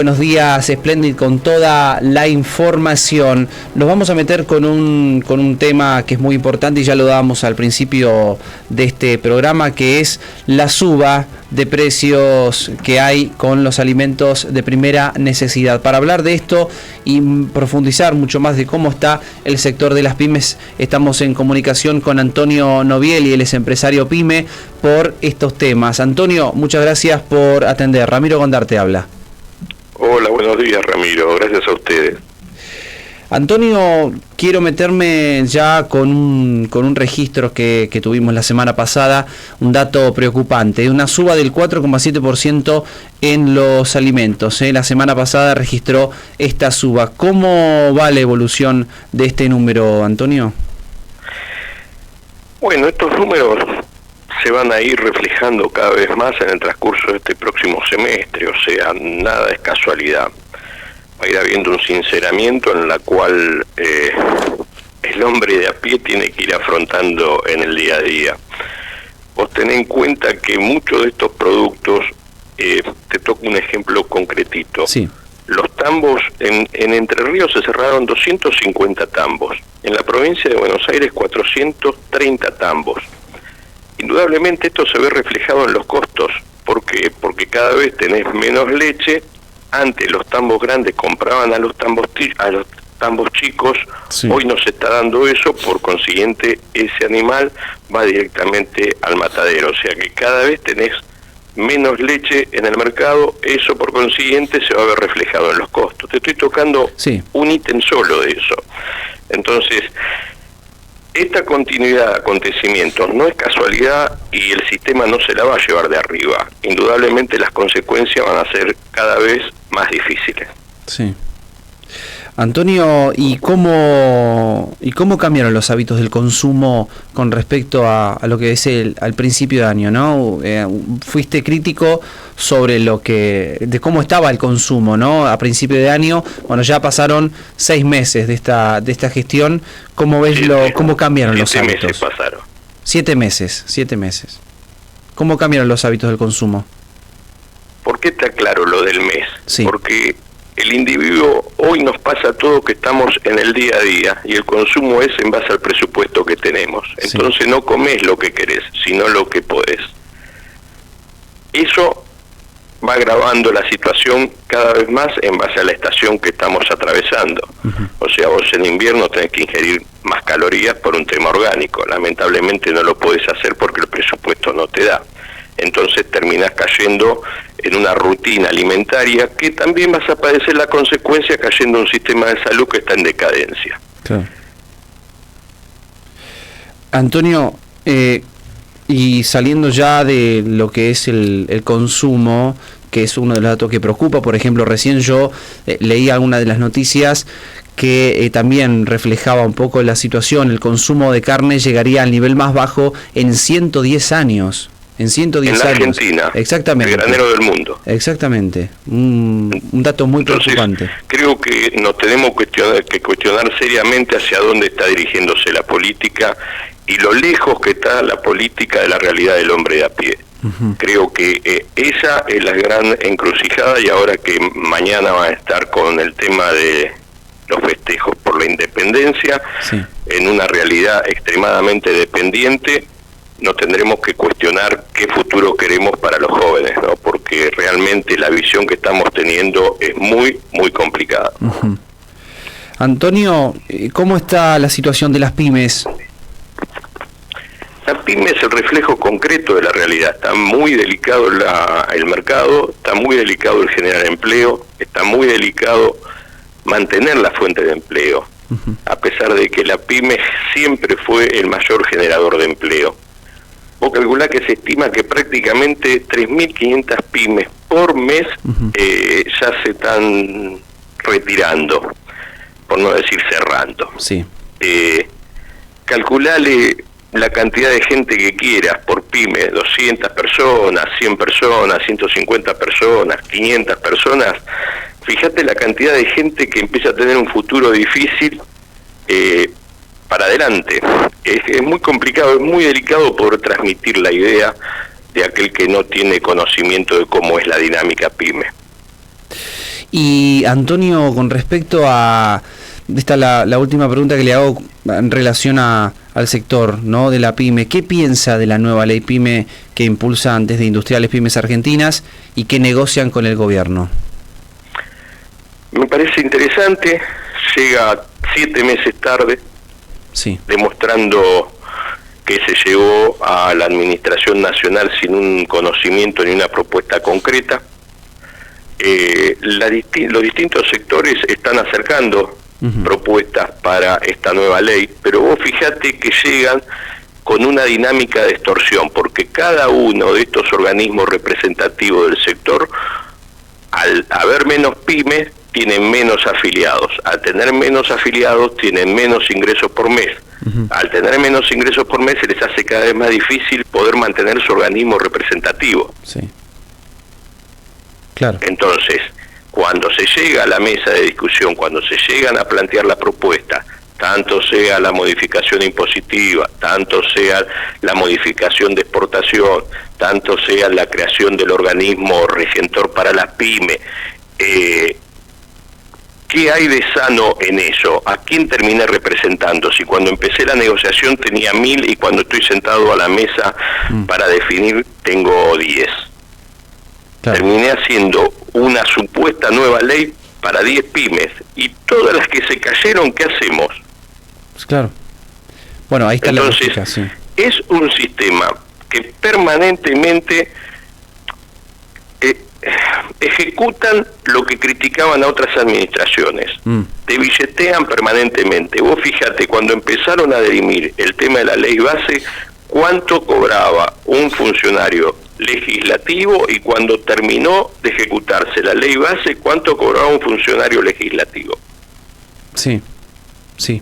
Buenos días, Splendid, con toda la información. Nos vamos a meter con un tema que es muy importante y ya lo dábamos al principio de este programa, que es la suba de precios que hay con los alimentos de primera necesidad. Para hablar de esto y profundizar mucho más de cómo está el sector de las pymes, estamos en comunicación con Antonio Novielli, él es empresario pyme, por estos temas. Antonio, muchas gracias por atender. Ramiro Gondar te habla. Hola, buenos días, Ramiro. Gracias a ustedes. Antonio, quiero meterme ya con un registro que tuvimos la semana pasada, un dato preocupante, una suba del 4,7% en los alimentos. La semana pasada registró esta suba. ¿Cómo va la evolución de este número, Antonio? Bueno, estos números se van a ir reflejando cada vez más en el transcurso de este próximo semestre, o sea, nada es casualidad. Va a ir habiendo un sinceramiento en la cual el hombre de a pie tiene que ir afrontando en el día a día. Vos tenés en cuenta que muchos de estos productos, te toco un ejemplo concretito. Sí. Los tambos, en Entre Ríos se cerraron 250 tambos, en la provincia de Buenos Aires 430 tambos. Indudablemente esto se ve reflejado en los costos. ¿Por qué? Porque cada vez tenés menos leche. Antes los tambos grandes compraban a los tambos chicos, sí. Hoy no se está dando eso, por consiguiente ese animal va directamente al matadero. O sea que cada vez tenés menos leche en el mercado, eso por consiguiente se va a ver reflejado en los costos. Te estoy tocando un ítem solo de eso. Entonces, esta continuidad de acontecimientos no es casualidad y el sistema no se la va a llevar de arriba. Indudablemente las consecuencias van a ser cada vez más difíciles. Sí. Antonio, ¿y cómo cambiaron los hábitos del consumo con respecto a lo que es al principio de año, ¿no? Fuiste crítico sobre de cómo estaba el consumo, ¿no? A principio de año, bueno, ya pasaron 6 meses de esta gestión. ¿Cómo ves cómo cambiaron los hábitos? 7 meses pasaron. 7 meses. ¿Cómo cambiaron los hábitos del consumo? ¿Por qué te aclaro lo del mes? Sí. Porque el individuo, hoy nos pasa todo que estamos en el día a día y el consumo es en base al presupuesto que tenemos. Entonces no comés lo que querés, sino lo que podés. Eso va agravando la situación cada vez más en base a la estación que estamos atravesando. O sea, vos en invierno tenés que ingerir más calorías por un tema orgánico. Lamentablemente no lo podés hacer porque el presupuesto no te da. Entonces terminás cayendo en una rutina alimentaria que también vas a padecer la consecuencia cayendo en un sistema de salud que está en decadencia. Claro. Antonio, y saliendo ya de lo que es el consumo, que es uno de los datos que preocupa, por ejemplo, recién yo leí alguna de las noticias que también reflejaba un poco la situación. El consumo de carne llegaría al nivel más bajo en 110 años. En 110 años. En la años. Argentina, exactamente. El granero del mundo. Exactamente. Un dato muy preocupante. Entonces, creo que nos tenemos que cuestionar seriamente hacia dónde está dirigiéndose la política y lo lejos que está la política de la realidad del hombre de a pie. Creo que esa es la gran encrucijada, y ahora que mañana va a estar con el tema de los festejos por la independencia, en una realidad extremadamente dependiente, nos tendremos que cuestionar qué futuro queremos para los jóvenes, ¿no? Porque realmente la visión que estamos teniendo es muy, muy complicada. Antonio, ¿cómo está la situación de las pymes? La pyme es el reflejo concreto de la realidad. Está muy delicado el mercado, está muy delicado el generar empleo, está muy delicado mantener la fuente de empleo, a pesar de que la pyme siempre fue el mayor generador de empleo. Vos calculá que se estima que prácticamente 3.500 pymes por mes ya se están retirando, por no decir cerrando. Sí. Calculale la cantidad de gente que quieras por pyme, 200 personas, 100 personas, 150 personas, 500 personas. Fíjate la cantidad de gente que empieza a tener un futuro difícil para adelante. Es muy complicado, es muy delicado poder transmitir la idea de aquel que no tiene conocimiento de cómo es la dinámica pyme. Y Antonio, con respecto a esta la última pregunta que le hago en relación al sector, ¿no?, de la PYME, ¿qué piensa de la nueva ley PYME que impulsan desde Industriales Pymes Argentinas y que negocian con el gobierno? Me parece interesante, llega 7 meses tarde, sí, demostrando que se llegó a la Administración Nacional sin un conocimiento ni una propuesta concreta. Los distintos sectores están acercando propuestas para esta nueva ley, pero vos fíjate que llegan con una dinámica de extorsión, porque cada uno de estos organismos representativos del sector, al haber menos pymes, tienen menos afiliados. Al tener menos afiliados, tienen menos ingresos por mes. Al tener menos ingresos por mes, se les hace cada vez más difícil poder mantener su organismo representativo. Sí. Claro. Entonces, cuando se llega a la mesa de discusión, cuando se llegan a plantear la propuesta, tanto sea la modificación impositiva, tanto sea la modificación de exportación, tanto sea la creación del organismo regentor para las pymes, ¿qué hay de sano en eso? ¿A quién terminé representando? Si cuando empecé la negociación tenía 1000 y cuando estoy sentado a la mesa para definir tengo 10. Claro. Terminé haciendo una supuesta nueva ley para 10 pymes y todas las que se cayeron, ¿qué hacemos? Pues claro. Bueno, ahí está. Entonces, la lógica, sí. Es un sistema que permanentemente ejecutan lo que criticaban a otras administraciones. Te billetean permanentemente. Vos fíjate, cuando empezaron a dirimir el tema de la ley base, cuánto cobraba un funcionario legislativo, y cuando terminó de ejecutarse la ley base, cuánto cobraba un funcionario legislativo. Sí, sí.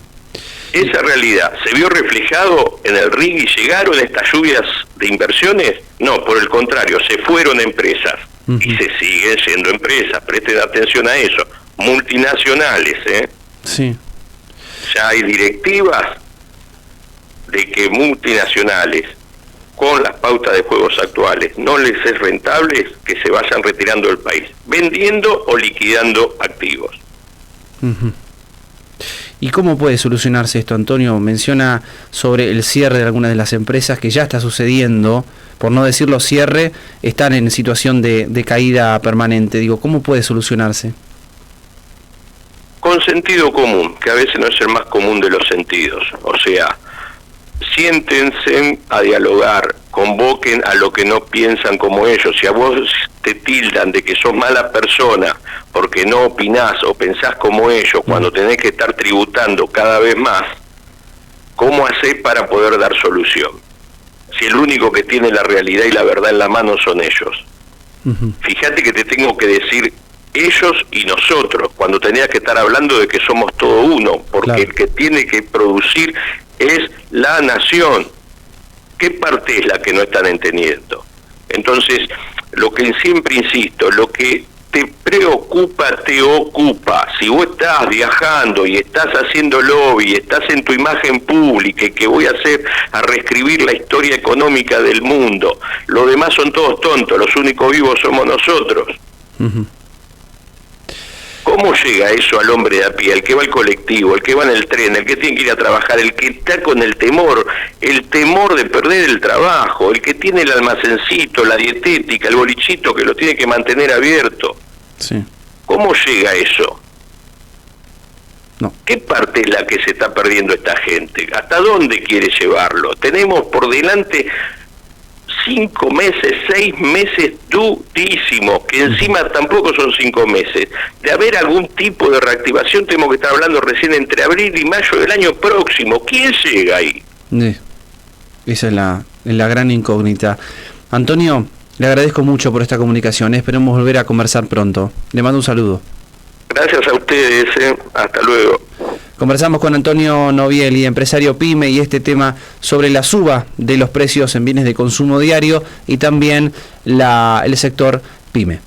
Esa realidad se vio reflejado en el RIG y llegaron estas lluvias de inversiones. No, por el contrario, se fueron empresas y se siguen siendo empresas. Presten atención a eso, multinacionales, Sí. Ya hay directivas de que multinacionales, con las pautas de juegos actuales, no les es rentable que se vayan retirando del país, vendiendo o liquidando activos. ¿Y cómo puede solucionarse esto, Antonio? Menciona sobre el cierre de algunas de las empresas que ya está sucediendo, por no decirlo cierre, están en situación de caída permanente. Digo, ¿cómo puede solucionarse? Con sentido común, que a veces no es el más común de los sentidos. O sea, siéntense a dialogar, convoquen a lo que no piensan como ellos. Si a vos te tildan de que sos mala persona porque no opinás o pensás como ellos cuando tenés que estar tributando cada vez más, ¿cómo hacés para poder dar solución? Si el único que tiene la realidad y la verdad en la mano son ellos. Fíjate que te tengo que decir ellos y nosotros, cuando tenías que estar hablando de que somos todo uno, porque claro, el que tiene que producir es la nación. ¿Qué parte es la que no están entendiendo? Entonces, lo que siempre insisto, lo que te preocupa, te ocupa. Si vos estás viajando y estás haciendo lobby, estás en tu imagen pública, y que voy a hacer a reescribir la historia económica del mundo, los demás son todos tontos, los únicos vivos somos nosotros. ¿Cómo llega eso al hombre de a pie, el que va al colectivo, el que va en el tren, el que tiene que ir a trabajar, el que está con el temor de perder el trabajo, el que tiene el almacencito, la dietética, el bolichito que lo tiene que mantener abierto? Sí. ¿Cómo llega eso? No. ¿Qué parte es la que se está perdiendo esta gente? ¿Hasta dónde quiere llevarlo? Tenemos por delante 5 meses, 6 meses durísimos, que encima tampoco son 5 meses. De haber algún tipo de reactivación, tenemos que estar hablando recién entre abril y mayo del año próximo. ¿Quién llega ahí? Esa es la gran incógnita. Antonio, le agradezco mucho por esta comunicación. Esperemos volver a conversar pronto. Le mando un saludo. Gracias a ustedes. Hasta luego. Conversamos con Antonio Novielli, empresario PYME, y este tema sobre la suba de los precios en bienes de consumo diario y también el sector PYME.